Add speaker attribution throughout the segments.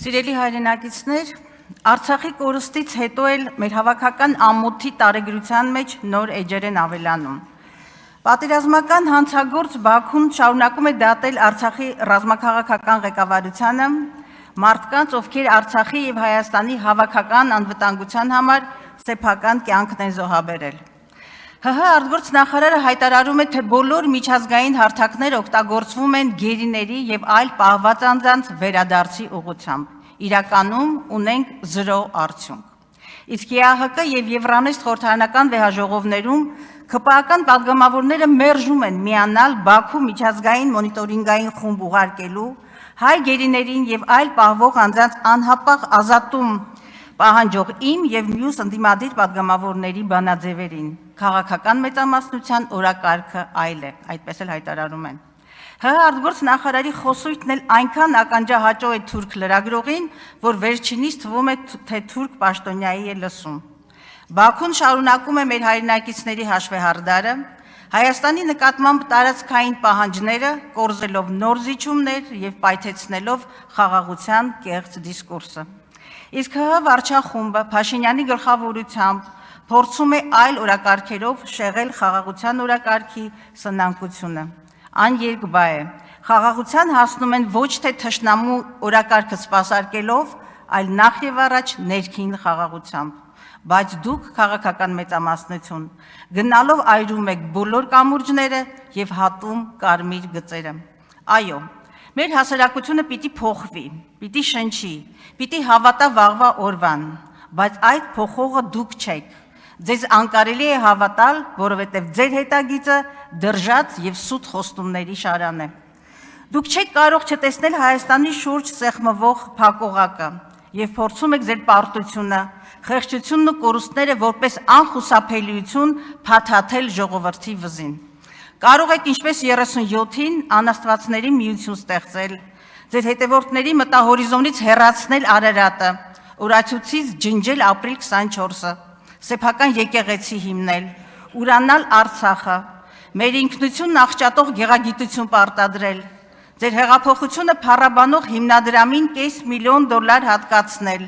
Speaker 1: Սիրելի հայրենակիցներ, Արցախի կորստից հետո էլ մեր հավաքական ամոթի տարեգրության մեջ նոր էջեր են ավելանում։ Պատերազմական հանցագործ Բաքուն շարունակում է դատել Արցախի ռազմաքաղաքական ղեկավարությանը, մարդկանց, ովքեր Արցախի եւ Հայաստանի հավաքական անվտանգության համար սեփական կյանքն են զոհաբերել։ ՀՀ արտգործ նախարարը հայտարարում է, թե բոլոր միջազգային հարթակները օգտագործվում են գերիների եւ այլ պահված անձանց վերադարձի ուղղությամբ։ Իրականում ունենք 0 արդյունք։ Իսկ ԵԱՀԿ եւ Եվրանեստ խորհրդարանական վեհաժողովներում ԿՊԱ-ական պատգամավորները մերժում են միանալ Բաքու միջազգային մոնիտորինգային խումբ ուղարկելու, հայ գերիներին եւ այլ պահվող անձանց անհապաղ ազատում պահանջող իմ եւ մյուս ընդդիմադիր պատգամավորների բանաձևերին։ Քաղաքական մեծամասնության օրակարգը այլ է, այդպես էլ հայտարարում են։ ՀՀ արտգործ նախարարի խոսույթն էլ այնքան ականջահաճո է թուրք լրագրողին, որ վերջինիս թվում է, թե թուրք պաշտոնյայի է լսում։ Բաքուն շարունակում է մեր հայրենակիցների հաշվեհարդարը, Հայաստանի նկատմամբ տարածքային պահանջները կորզելով նոր զիջումներ եւ պայթեցնելով խաղաղության կեղծ դիսկուրսը։ Իսկ ՀՀ վարչախումբը Փաշինյանի գլխավորությամբ փորձում է այլ օրակարգերով շեղել խաղաղության օրակարգի սնանկությունը։ Աներկբա է, խաղաղության հասնում են ոչ թե թշնամու օրակարգը սպասարկելով, այլ նախ եւ առաջ ներքին խաղաղությամբ։ Բայց դուք քաղաքական մեծամասնություն գնալով այրում եք բոլոր կամուրջները եւ հատում կարմիր գծերը։ Այո, մեր հասարակությունը պիտի փոխվի, պիտի շնչի, պիտի հավատա վաղվա օրվան, բայց այդ փոխողը դուք չեք։ Ձեզ անկարելի է հավատալ, որովհետև ձեր հետագիծը դրժած եւ սուտ խոստումների շարան է։ Դուք չեք կարող չտեսնել Հայաստանի շուրջ սեղմվող փակողակը եւ փորձում եք ձեր պարտությունը, խեղճությունն ու կորուստները որպես անխուսափելիություն փաթաթել ժողովրդի վզին։ Կարող եք ինչպես 37-ին անաստվածների միություն ստեղծել, ձեր հետևորդների մտահորիզոնից հեռացնել Արարատը, Օրացույցից ջնջել ապրիլ 24-ը, սեփական եկեղեցի հիմնել, ուրանալ Արցախը, մեր ինքնությունն աղճատող գեղագիտություն պարտադրել, ձեր հեղափոխությունը փառաբանող հիմնադրամին $500,000 հատկացնել,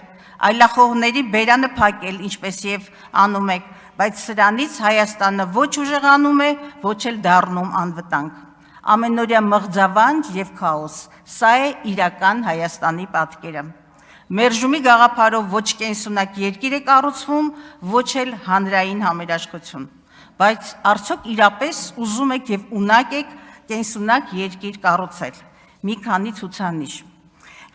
Speaker 1: այլախոհների բերանը փակել, ինչպես եւ անում եք, բայց սրանից Հայաստանը ոչ ուժեղանում է, ոչ էլ դառնում անվտանգ։ Ամենօրյա մղձավանջ եւ քաոս, սա է իրական Հայաստանի պատկերը։ Մերժումի գաղափարով ոչ կենսունակ երկիր է կառուցվում, ոչ էլ հանրային համերաշխություն։ Բայց արդյոք իրապես ուզում եք եւ ունակ եք կենսունակ երկիր կառուցել։ Մի քանի ցուցանիշ։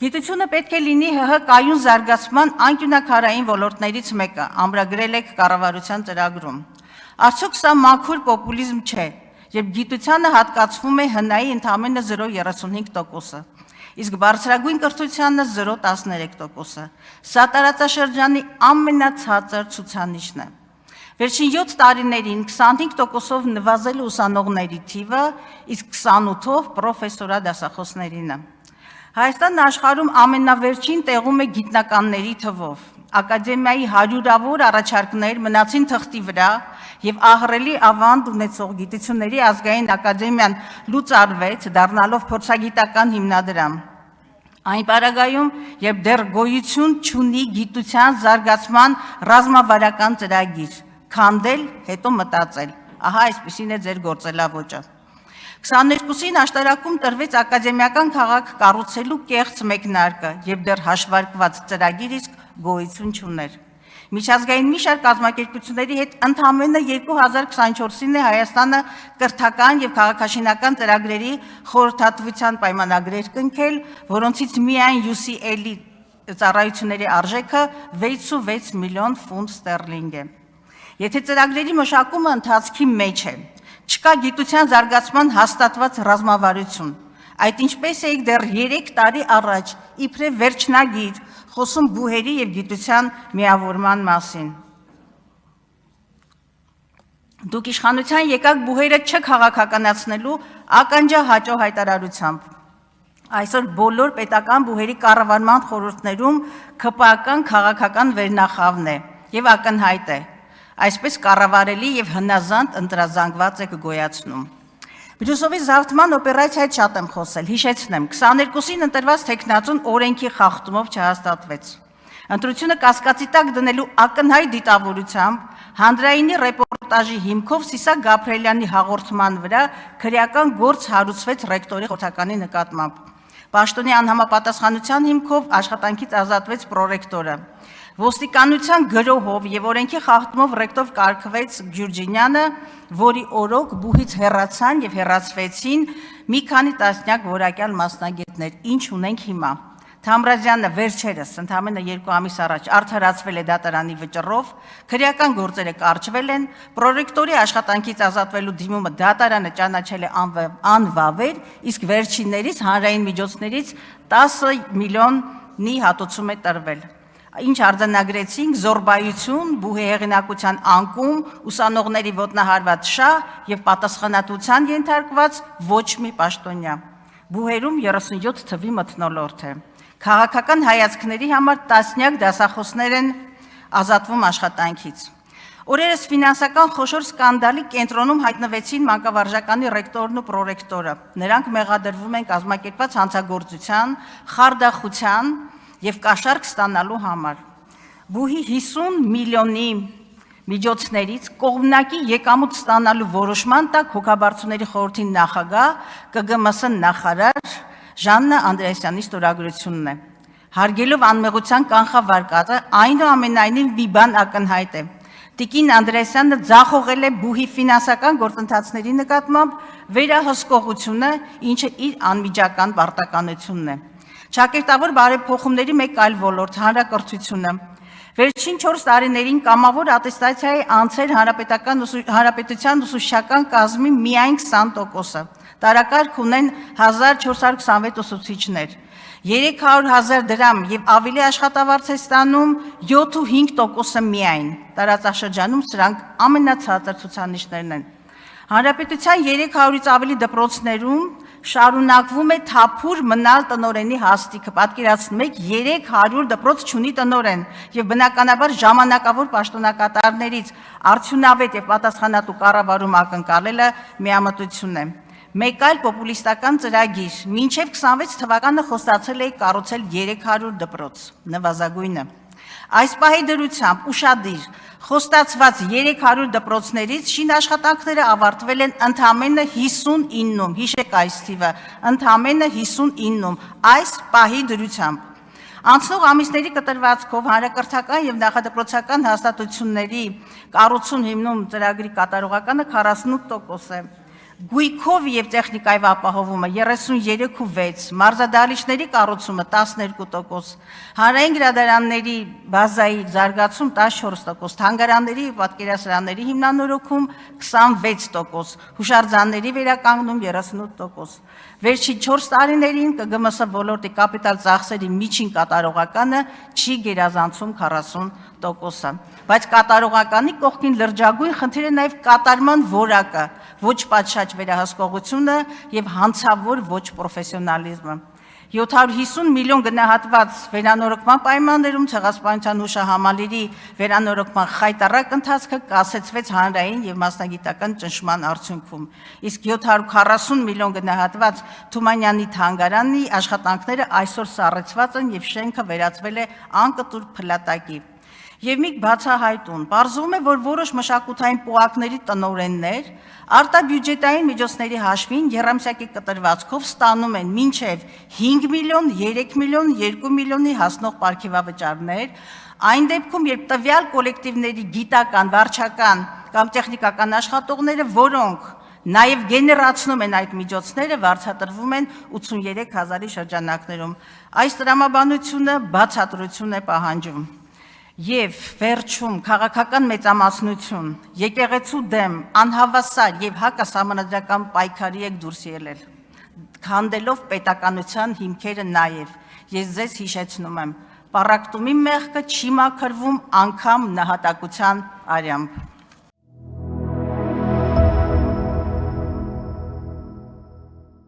Speaker 1: Գիտությունը պետք է լինի ՀՀ կայուն զարգացման անկյունակարային ոլորտներից մեկը, ամրագրել եք կառավարության ծրագրում։ Արդյոք սա մաքուր պոպուլիզմ չէ, երբ գիտությանը հատկացվում է ՀՆ-ի ընդամենը 0.35%-ը, իսկ բարձրագույն կրթությանը 0.13%-ը։ Սա տարածաշրջանի ամենացածր ցուցանիշն է։ Վերջին 7 տարիներին 25%-ով նվազել է ուսանողների թիվը, իսկ 28%-ով պրոֆեսորա դասախոսներինը։ Հայաստանն աշխարհում ամենավերջին տեղում է գիտնականների թվով։ Ակադեմիայի հարյուրավոր առաջարկներ մնացին թղթի վրա եւ ահռելի ավանդ ունեցող գիտությունների ազգային ակադեմիան լուծարվեց, դառնալով փորձագիտական հիմնադրամ։ Այն պարագայում, երբ դեռ գոյություն չունի գիտության զարգացման ռազմավարական ծրագիր, քանդել, հետո մտածել։ Ահա այսպիսին է ձեր գործելավոճը։ 22-ին աշտարակում տրվեց ակադեմիական քաղաք կառուցելու կեղծ մեկնարկը եւ դեռ հաշվարկված ծրագիր իսկ գոյություն չուներ։ Միջազգային մի շարք կազմակերպությունների հետ ընդամենը 2024-ին է Հայաստանը կրթական եւ քաղաքաշինական ծրագրերի խորհրդատվության պայմանագրեր կնքել, որոնցից միայն UCL-ի ծառայությունների արժեքը 6.6 միլիոն ֆունտ ստերլինգ է։ Եթե ծրագրերի մշակումը ընթացքի մեջ է, չկա գիտության զարգացման հաստատված ռազմավարություն, այդ ինչպես էիք դեռ 3 տարի առաջ իբրև վերջնագիր խոսում բուհերի եւ գիտության միավորման մասին։ Դուք իշխանության եկաք բուհերը չքաղաքականացնելու ականջահաճո հայտարարությամբ։ Այսօր բոլոր պետական բուհերի կառավարման խորհուրդներում ԿՊԱ-ական քաղաքական վերնախավն է եւ ակնհայտ է։ Այսպես կառավարելի եւ հնազանդ ընտրազանգված եք գոյացնում։ Բրյուսովի զավթման օպերացիայից շատ եմ խոսել, հիշեցնեմ, 22-ին ընտրված թեկնածուն օրենքի խախտումով չհաստատվեց։ Ընտրությունը կասկածի տակ դնելու ակնհայտ դիտավորությամբ հանրայինի ռեպորտաժի հիմքով Սիսակ Գաբրելյանի հաղորդման վրա քրեական գործ հարուցվեց ռեկտորի խորհրդականի նկատմամբ։ Պաշտոնի անհամապատասխանության հիմքով աշխատանքից ազատվեց պրոռեկտորը։ Ոստիկանության գրոհով եւ օրենքի խախտումով ռեկտոր կարգվեց Գյուրջինյանը, որի օրոք բուհից հեռացան եւ հեռացվեցին մի քանի տասնյակ որակյալ մասնագետներ։ Ինչ ունենք հիմա։ Թամրազյանը վերջերս ընդամենը 2 ամիս առաջ արդարացվել է դատարանի վճռով, քրեական գործերը կարճվել են, պրոռեկտորի աշխատանքից ազատվելու դիմումը դատարանը ճանաչել է անվավեր, իսկ վերջիններից հանրային միջոցներից 10 միլիոնի հատուցում է տրվել։ Ինչ արձանագրեցինք, զորբայություն, բուհի հեղինակության անկում, ուսանողների ոտնահարված շահ եւ պատասխանատվության ենթարկված ոչ մի պաշտոնյա։ Բուհերում 37 թվի մթնոլորտ է։ Քաղաքական հայացքների համար տասնյակ դասախոսներ են ազատվում աշխատանքից։ Օրերս ֆինանսական խոշոր սկանդալի կենտրոնում հայտնվեցին մանկավարժականի ռեկտորն ու պրոռեկտորը։ Նրանք մեղադրվում են կազմակերպված հանցագործության, խարդախության եւ կաշառք ստանալու համար։ Բուհի 50 միլիոնի միջոցներից կողմնակի եկամուտ ստանալու որոշման տակ հոգաբարձուների խորհրդի նախագահ ԿԳՄՍ նախարար Ժաննա Անդրեասյանի ստորագրությունն է։ Հարգելով անմեղության կանխավարկածը, այնուամենայնիվ մի բան ակնհայտ է։ Տիկին Անդրեասյանը ձախողել է բուհի ֆինանսական գործընթացների նկատմամբ վերահսկողությունը, ինչը իր անմիջական պարտականությունն է։ Ճակերտավոր բարեփոխումների մեկ այլ ոլորտ հանրակրթությունը։ Վերջին 4 տարիներին կամավոր ատեստացիա է անցել հանրապետության ուսուցչական կազմի միայն 20%-ը։ Տարակարգ ունեն 1426 ուսուցիչներ։ 300,000 դրամ եւ ավելի աշխատավարձ է ստանում 7.5%-ը միայն։ Տարածաշրջանում սրանք ամենացածր ցուցանիշներն են։ Հանրապետության 300-ից ավելի դպրոցներում շարունակվում է թափուր մնալ տնօրենի հաստիքը, պատկերացնում եք 300 դպրոց չունի տնօրեն եւ բնականաբար ժամանակավոր պաշտոնակատարներից արդյունավետ եւ պատասխանատու կառավարում ակնկալելը միամտություն է։ Մեկ այլ պոպուլիստական ծրագիր, մինչև 26 թվականը խոստացել է կառուցել 300 դպրոց, նվազագույնը։ Այս պահի դրությամբ ուշադիր խոստացված 300 դպրոցներից շինաշխատանքները ավարտվել են ընդամենը 59-ում, հիշեք այս թիվը, ընդամենը 59-ում, այս պահի դրությամբ։ Անցնող ամիսների կտրվածքով հանրակրթական եւ նախադպրոցական հաստատությունների կառուցում հիմնում ծրագրի կատարողականը 48% է։ Գույքով եւ տեխնիկայի ապահովումը 33.6, մարզադահլիճների կառուցումը 12%, հանրային գրադարանների բազայի զարգացում 14%, թանգարանների եւ պատկերասրահների հիմնանորոգում 26%, հուշարձանների վերականգնում 38%։ Վերջին 4 տարիներին ԿԳՄՍ ոլորտի կապիտալ ծախսերի միջին կատարողականը չի գերազանցում 40%-ը, բայց կատարողականի կողքին լրջագույն խնդիր է նաեւ կատարման որակը, ոչ պատշաճ վերահսկողությունը եւ հանցավոր ոչ պրոֆեսիոնալիզմը։ 750 միլիոն գնահատված վերանորոգման պայմաններում ցեղասպանության հուշահամալիրի վերանորոգման խայտառակ ընթացքը կասեցվեց հանրային եւ մասնագիտական ճնշման արդյունքում, իսկ 740 միլիոն գնահատված Թումանյանի թանգարանի աշխատանքները այսօր սառեցված են եւ շենքը վերածվել է անկտուր փլատակի։ Եվ մի բացահայտուն, պարզվում է, որ որոշ մշակութային պոակների տնօրեններ արտաբյուջետային միջոցների հաշվին եռամսյակի կտրվածքով ստանում են մինչև 5 միլիոն, 3 միլիոն, 2 միլիոնի հասնող պարգևավճարներ, այն դեպքում, երբ տվյալ կոլեկտիվների գիտական, վարչական կամ տեխնիկական աշխատողները, որոնք նաև գեներացնում են այդ միջոցները, վարձատրվում են 83,000-ի շրջանակներում։ Այս տրամաբանությունը բացատրություն է պահանջում։ Եվ վերջում քաղաքական մեծամասնություն, եկեղեցու դեմ անհավասար եւ հակասահմանադրական պայքարի եք դուրս ելել, քանդելով պետականության հիմքերը նաեւ։ Ես ձեզ հիշեցնում եմ, պառակտումի մեղքը չի մաքրվում անգամ նահատակության արյամբ։